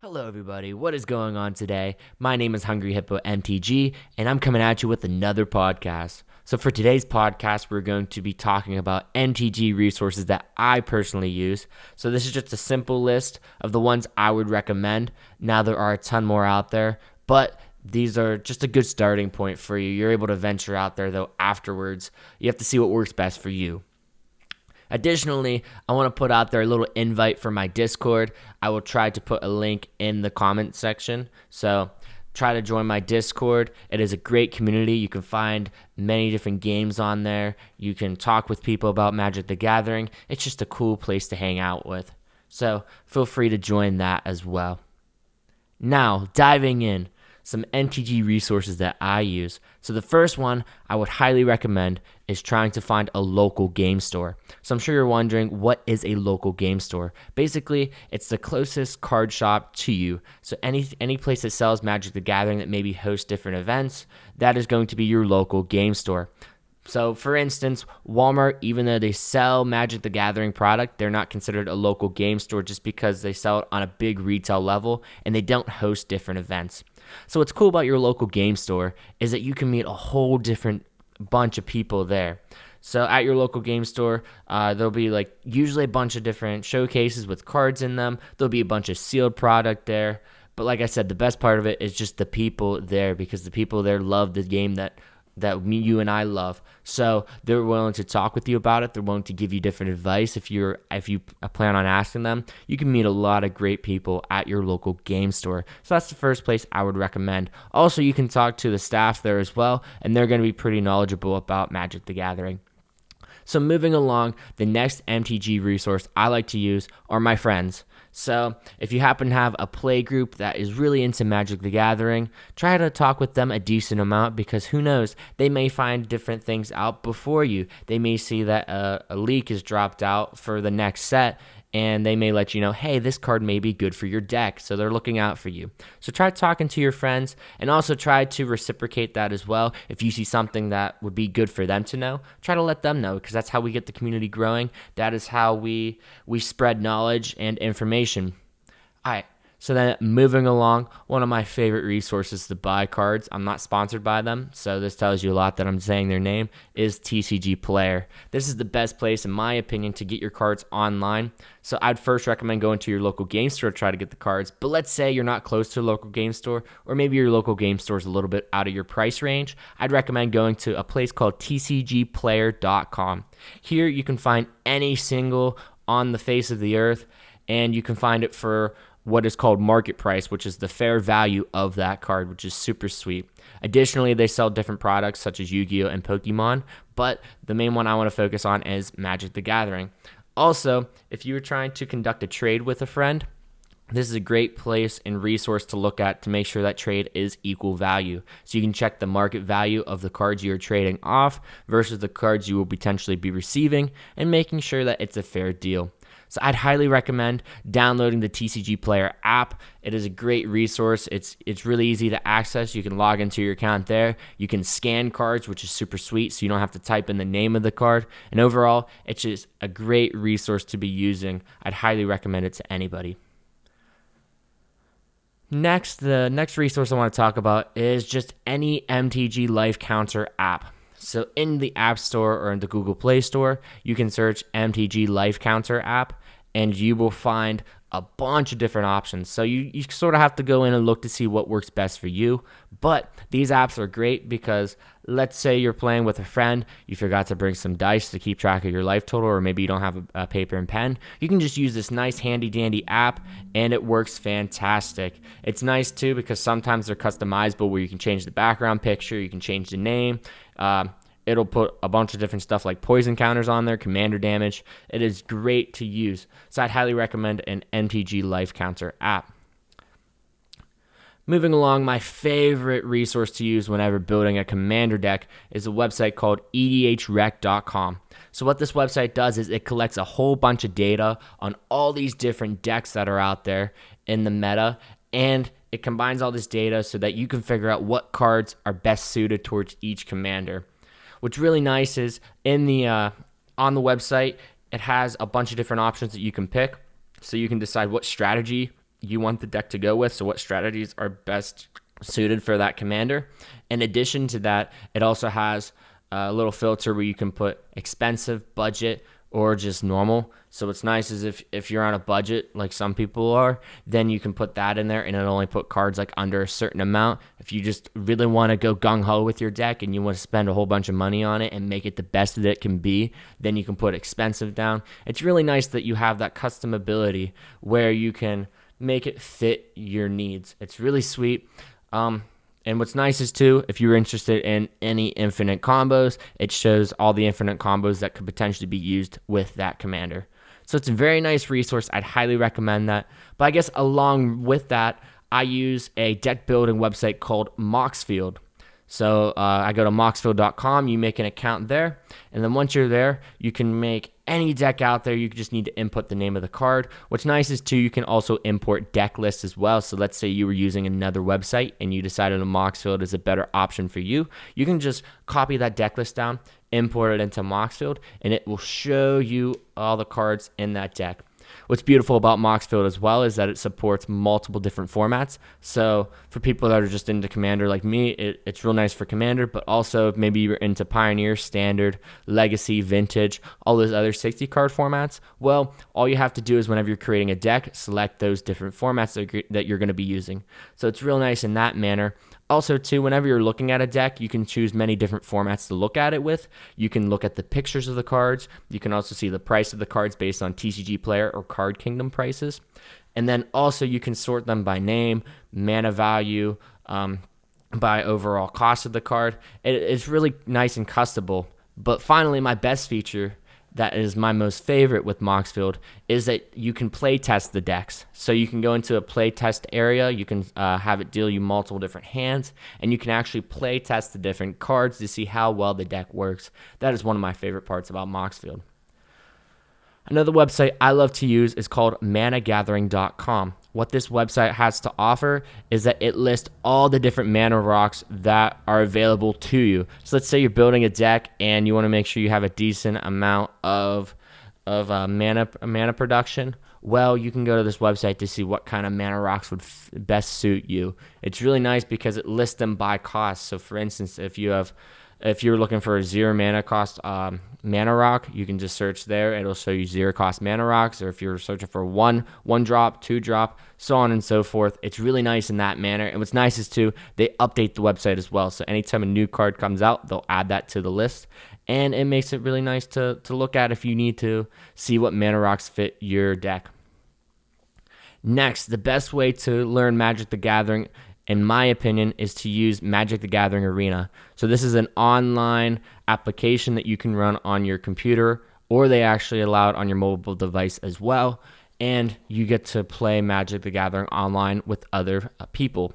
Hello everybody, what is going on today? My name is Hungry Hippo MTG, and I'm coming at you with another podcast. So for today's podcast, we're going to be talking about MTG resources that I personally use. So this is just a simple list of the ones I would recommend. Now there are a ton more out there, but these are just a good starting point for you. You're able to venture out there though afterwards. You have to see what works best for you. Additionally, I want to put out there a little invite for my Discord. I will try to put a link in the comment section. So try to join my Discord. It is a great community. You can find many different games on there. You can talk with people about Magic the Gathering. It's just a cool place to hang out with. So feel free to join that as well. Now, diving in, some MTG resources that I use. So the first one I would highly recommend is trying to find a local game store. So I'm sure you're wondering, what is a local game store? Basically, it's the closest card shop to you. So any place that sells Magic the Gathering that maybe hosts different events, that is going to be your local game store. So, for instance, Walmart, even though they sell Magic the Gathering product, they're not considered a local game store just because they sell it on a big retail level and they don't host different events. So what's cool about your local game store is that you can meet a whole different bunch of people there. So at your local game store, there'll be usually a bunch of different showcases with cards in them. There'll be a bunch of sealed product there. But like I said, the best part of it is just the people there, because the people there love the game that you and I love. So they're willing to talk with you about it. They're willing to give you different advice if you plan on asking them. You can meet a lot of great people at your local game store. So that's the first place I would recommend. Also, you can talk to the staff there as well, and they're going to be pretty knowledgeable about Magic the Gathering. So moving along, the next MTG resource I like to use are my friends. So if you happen to have a play group that is really into Magic the Gathering, try to talk with them a decent amount, because who knows, they may find different things out before you. They may see that a leak is dropped out for the next set, and they may let you know, hey, this card may be good for your deck. So they're looking out for you. So try talking to your friends, and also try to reciprocate that as well. If you see something that would be good for them to know, try to let them know, because that's how we get the community growing. That is how we spread knowledge and information. All right. So then moving along, one of my favorite resources to buy cards, I'm not sponsored by them, so this tells you a lot that I'm saying their name, is TCG Player. This is the best place, in my opinion, to get your cards online. So I'd first recommend going to your local game store to try to get the cards. But let's say you're not close to a local game store, or maybe your local game store is a little bit out of your price range. I'd recommend going to a place called TCGplayer.com. Here you can find any single on the face of the earth, and you can find it for what is called market price, which is the fair value of that card, which is super sweet. Additionally, they sell different products such as Yu-Gi-Oh! And Pokemon, but the main one I want to focus on is Magic the Gathering. Also, if you were trying to conduct a trade with a friend, this is a great place and resource to look at to make sure that trade is equal value. So you can check the market value of the cards you're trading off versus the cards you will potentially be receiving, and making sure that it's a fair deal. So I'd highly recommend downloading the TCG Player app. It is a great resource. It's really easy to access. You can log into your account there. You can scan cards, which is super sweet, so you don't have to type in the name of the card. And overall, it's just a great resource to be using. I'd highly recommend it to anybody. The next resource I want to talk about is just any MTG Life Counter app. So in the App Store or in the Google Play Store, you can search MTG Life Counter app, and you will find a bunch of different options. So you sort of have to go in and look to see what works best for you. But these apps are great because let's say you're playing with a friend, you forgot to bring some dice to keep track of your life total, or maybe you don't have a paper and pen. You can just use this nice handy dandy app, and it works fantastic. It's nice too because sometimes they're customizable, where you can change the background picture, you can change the name. It'll put a bunch of different stuff like poison counters on there, commander damage. It is great to use. So I'd highly recommend an MTG Life Counter app. Moving along, my favorite resource to use whenever building a commander deck is a website called edhrec.com. So what this website does is it collects a whole bunch of data on all these different decks that are out there in the meta, and it combines all this data so that you can figure out what cards are best suited towards each commander. What's really nice is on the website, it has a bunch of different options that you can pick, so you can decide what strategy you want the deck to go with, so what strategies are best suited for that commander. In addition to that, it also has a little filter where you can put expensive, budget, or just normal. So what's nice is if you're on a budget, like some people are, then you can put that in there and it'll only put cards like under a certain amount. If you just really want to go gung-ho with your deck and you want to spend a whole bunch of money on it and make it the best that it can be, then you can put expensive down. It's really nice that you have that customability where you can make it fit your needs. It's really sweet. And what's nice is, too, if you're interested in any infinite combos, it shows all the infinite combos that could potentially be used with that commander. So it's a very nice resource. I'd highly recommend that. But I guess along with that, I use a deck building website called Moxfield. So I go to moxfield.com, you make an account there, and then once you're there, you can make any deck out there. You just need to input the name of the card. What's nice is, too, you can also import deck lists as well. So let's say you were using another website and you decided a Moxfield is a better option for you. You can just copy that deck list down, import it into Moxfield, and it will show you all the cards in that deck. What's beautiful about Moxfield as well is that it supports multiple different formats. So for people that are just into Commander like me, it's real nice for Commander, but also maybe you're into Pioneer, Standard, Legacy, Vintage, all those other 60 card formats. Well, all you have to do is whenever you're creating a deck, select those different formats that you're going to be using. So it's real nice in that manner. Also, too, whenever you're looking at a deck, you can choose many different formats to look at it with. You can look at the pictures of the cards. You can also see the price of the cards based on TCG Player or Card Kingdom prices. And then also you can sort them by name, mana value, by overall cost of the card. It's really nice and customable. But finally, my best feature that is my most favorite with Moxfield is that you can play test the decks. So you can go into a play test area, you can have it deal you multiple different hands, and you can actually play test the different cards to see how well the deck works. That is one of my favorite parts about Moxfield. Another website I love to use is called managathering.com. What this website has to offer is that it lists all the different mana rocks that are available to you. So let's say you're building a deck and you want to make sure you have a decent amount of mana production. Well, you can go to this website to see what kind of mana rocks would best suit you. It's really nice because it lists them by cost. So for instance, if you're looking for a 0 mana cost mana rock, you can just search there. It'll show you 0 cost mana rocks. Or if you're searching for one drop, 2 drop, so on and so forth. It's really nice in that manner. And what's nice is, too, they update the website as well. So anytime a new card comes out, they'll add that to the list. And it makes it really nice to look at if you need to see what mana rocks fit your deck. Next, the best way to learn Magic the Gathering, in my opinion, is to use Magic the Gathering Arena. So this is an online application that you can run on your computer, or they actually allow it on your mobile device as well, and you get to play Magic the Gathering online with other people.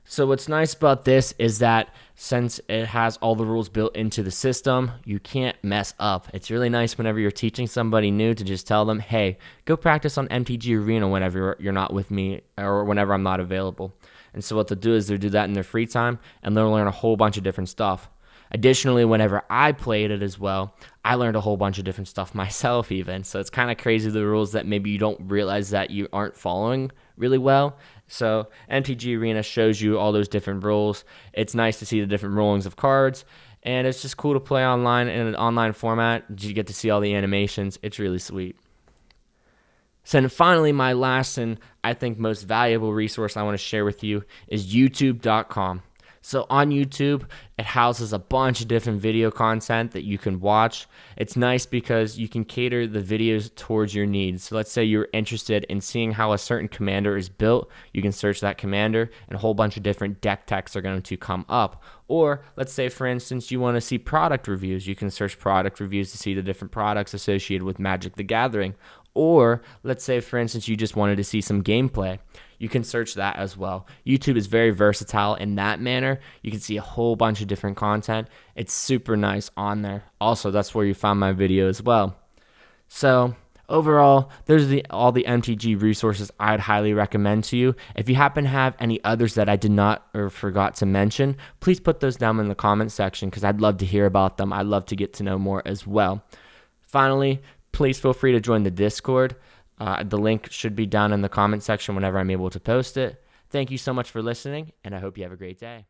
So what's nice about this is that since it has all the rules built into the system, you can't mess up. It's really nice whenever you're teaching somebody new to just tell them, hey, go practice on MTG Arena whenever you're not with me or whenever I'm not available. And so what they'll do is they'll do that in their free time, and they'll learn a whole bunch of different stuff. Additionally, whenever I played it as well, I learned a whole bunch of different stuff myself even. So it's kind of crazy, the rules that maybe you don't realize that you aren't following really well. So MTG Arena shows you all those different rules. It's nice to see the different rulings of cards, and it's just cool to play online in an online format. You get to see all the animations. It's really sweet. So then finally, my last and I think most valuable resource I want to share with you is YouTube.com. So on YouTube, it houses a bunch of different video content that you can watch. It's nice because you can cater the videos towards your needs. So let's say you're interested in seeing how a certain commander is built. You can search that commander and a whole bunch of different deck techs are going to come up. Or let's say, for instance, you want to see product reviews. You can search product reviews to see the different products associated with Magic the Gathering. Or let's say, for instance, you just wanted to see some gameplay. You can search that as well. YouTube is very versatile in that manner. You can see a whole bunch of different content. It's super nice on there. Also, that's where you found my video as well. So overall, there's all the MTG resources I'd highly recommend to you. If you happen to have any others that I did not or forgot to mention, please put those down in the comment section because I'd love to hear about them. I'd love to get to know more as well. Finally, please feel free to join the Discord. The link should be down in the comment section whenever I'm able to post it. Thank you so much for listening, and I hope you have a great day.